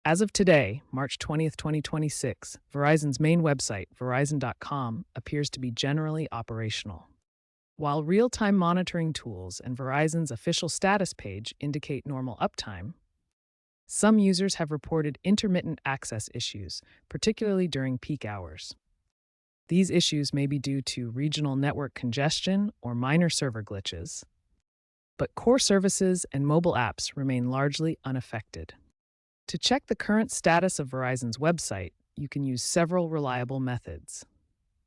As of today, March 20th, 2026, Verizon's main website, verizon.com, appears to be generally operational. While real-time monitoring tools and Verizon's official status page indicate normal uptime, some users have reported intermittent access issues, particularly during peak hours. These issues may be due to regional network congestion or minor server glitches, but core services and mobile apps remain largely unaffected. To check the current status of Verizon's website, you can use several reliable methods.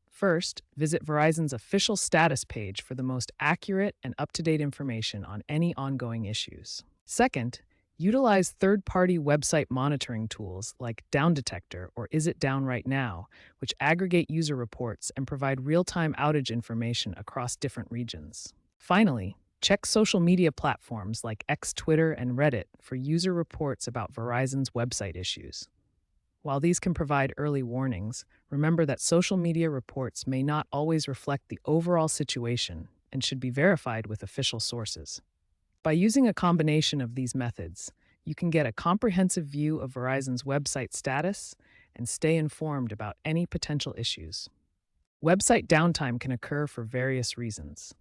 First, visit Verizon's official status page for the most accurate and up-to-date information on any ongoing issues. Second, utilize third-party website monitoring tools like Down Detector or Is It Down Right Now, which aggregate user reports and provide real-time outage information across different regions. Finally, check social media platforms like X, Twitter, and Reddit for user reports about Verizon's website issues. While these can provide early warnings, remember that social media reports may not always reflect the overall situation and should be verified with official sources. By using a combination of these methods, you can get a comprehensive view of Verizon's website status and stay informed about any potential issues. Website downtime can occur for various reasons.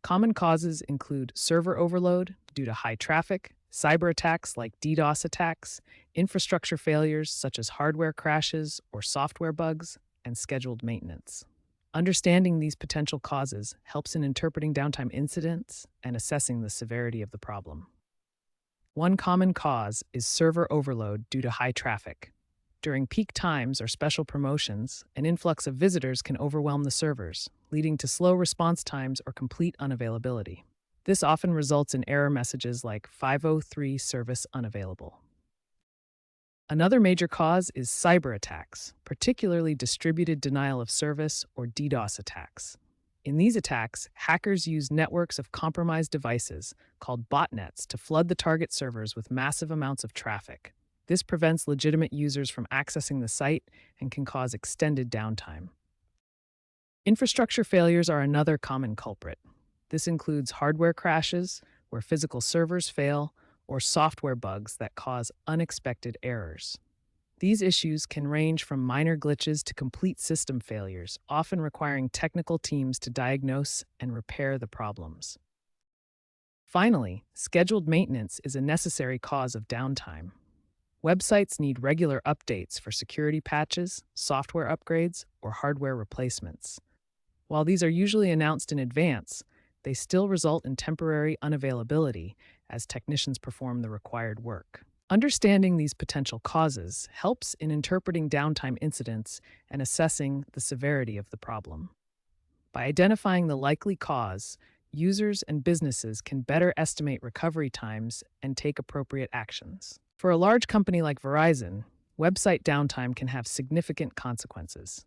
Common causes include server overload due to high traffic, cyber attacks like DDoS attacks, infrastructure failures such as hardware crashes or software bugs, and scheduled maintenance. Understanding these potential causes helps in interpreting downtime incidents and assessing the severity of the problem. One common cause is server overload due to high traffic. During peak times or special promotions, an influx of visitors can overwhelm the servers, leading to slow response times or complete unavailability. This often results in error messages like 503 service unavailable. Another major cause is cyber attacks, particularly distributed denial of service or DDoS attacks. In these attacks, hackers use networks of compromised devices, called botnets, to flood the target servers with massive amounts of traffic. This prevents legitimate users from accessing the site and can cause extended downtime. Infrastructure failures are another common culprit. This includes hardware crashes, where physical servers fail, or software bugs that cause unexpected errors. These issues can range from minor glitches to complete system failures, often requiring technical teams to diagnose and repair the problems. Finally, scheduled maintenance is a necessary cause of downtime. Websites need regular updates for security patches, software upgrades, or hardware replacements. While these are usually announced in advance, they still result in temporary unavailability as technicians perform the required work. Understanding these potential causes helps in interpreting downtime incidents and assessing the severity of the problem. By identifying the likely cause, users and businesses can better estimate recovery times and take appropriate actions. For a large company like Verizon, website downtime can have significant consequences.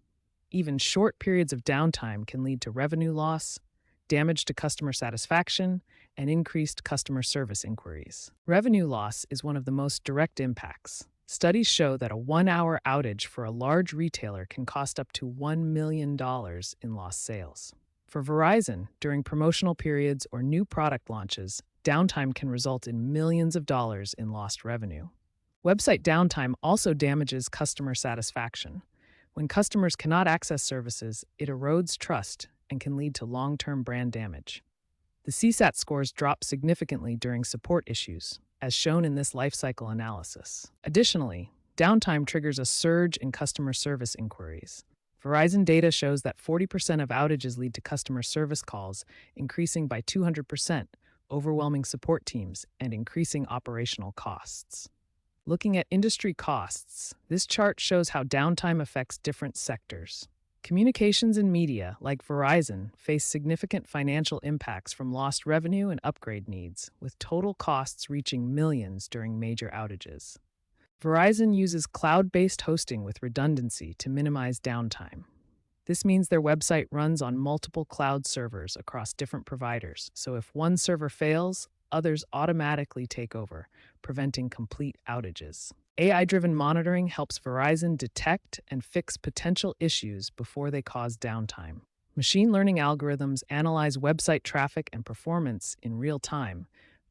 Even short periods of downtime can lead to revenue loss, damage to customer satisfaction, and increased customer service inquiries. Revenue loss is one of the most direct impacts. Studies show that a 1-hour outage for a large retailer can cost up to $1 million in lost sales. For Verizon, during promotional periods or new product launches, downtime can result in millions of dollars in lost revenue. Website downtime also damages customer satisfaction. When customers cannot access services, it erodes trust and can lead to long-term brand damage. The CSAT scores drop significantly during support issues, as shown in this lifecycle analysis. Additionally, downtime triggers a surge in customer service inquiries. Verizon data shows that 40% of outages lead to customer service calls, increasing by 200%, overwhelming support teams, and increasing operational costs. Looking at industry costs, this chart shows how downtime affects different sectors. Communications and media, like Verizon, face significant financial impacts from lost revenue and upgrade needs, with total costs reaching millions during major outages. Verizon uses cloud-based hosting with redundancy to minimize downtime. This means their website runs on multiple cloud servers across different providers, so if one server fails, others automatically take over, preventing complete outages. AI-driven monitoring helps Verizon detect and fix potential issues before they cause downtime. Machine learning algorithms analyze website traffic and performance in real time,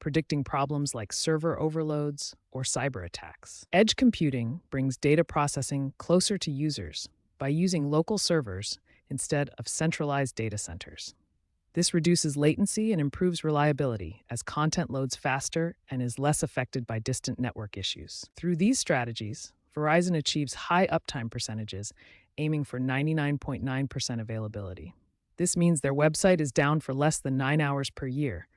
predicting problems like server overloads or cyber attacks. Edge computing brings data processing closer to users by using local servers instead of centralized data centers. This reduces latency and improves reliability as content loads faster and is less affected by distant network issues. Through these strategies, Verizon achieves high uptime percentages, aiming for 99.9% availability. This means their website is down for less than 9 hours per year,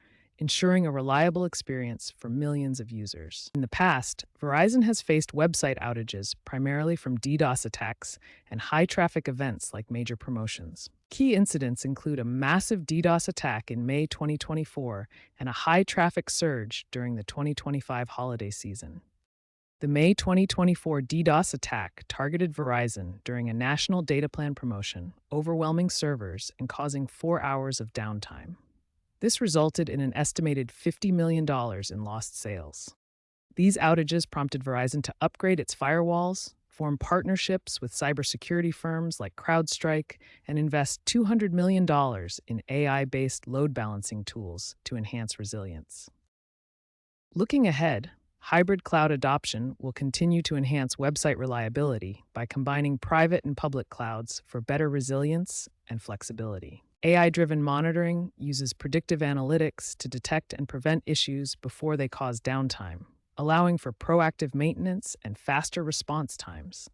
ensuring a reliable experience for millions of users. In the past, Verizon has faced website outages primarily from DDoS attacks and high-traffic events like major promotions. Key incidents include a massive DDoS attack in May 2024 and a high-traffic surge during the 2025 holiday season. The May 2024 DDoS attack targeted Verizon during a national data plan promotion, overwhelming servers and causing 4 hours of downtime. This resulted in an estimated $50 million in lost sales. These outages prompted Verizon to upgrade its firewalls, form partnerships with cybersecurity firms like CrowdStrike, and invest $200 million in AI-based load balancing tools to enhance resilience. Looking ahead, hybrid cloud adoption will continue to enhance website reliability by combining private and public clouds for better resilience and flexibility. AI-driven monitoring uses predictive analytics to detect and prevent issues before they cause downtime, allowing for proactive maintenance and faster response times.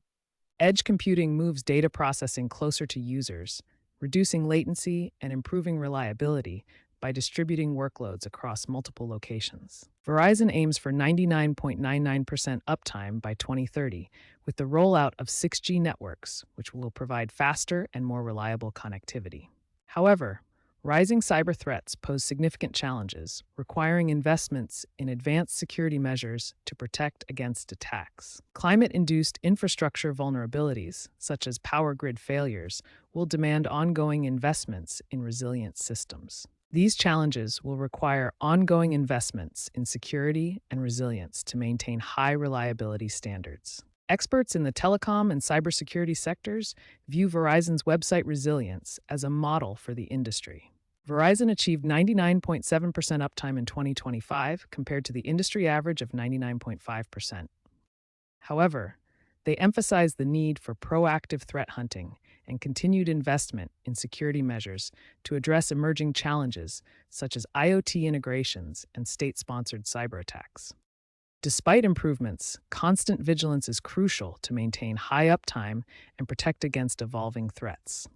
Edge computing moves data processing closer to users, reducing latency and improving reliability by distributing workloads across multiple locations. Verizon aims for 99.99% uptime by 2030, with the rollout of 6G networks, which will provide faster and more reliable connectivity. However, rising cyber threats pose significant challenges, requiring investments in advanced security measures to protect against attacks. Climate-induced infrastructure vulnerabilities, such as power grid failures, will demand ongoing investments in resilient systems. These challenges will require ongoing investments in security and resilience to maintain high reliability standards. Experts in the telecom and cybersecurity sectors view Verizon's website resilience as a model for the industry. Verizon achieved 99.7% uptime in 2025 compared to the industry average of 99.5%. However, they emphasize the need for proactive threat hunting and continued investment in security measures to address emerging challenges such as IoT integrations and state-sponsored cyber attacks. Despite improvements, constant vigilance is crucial to maintain high uptime and protect against evolving threats.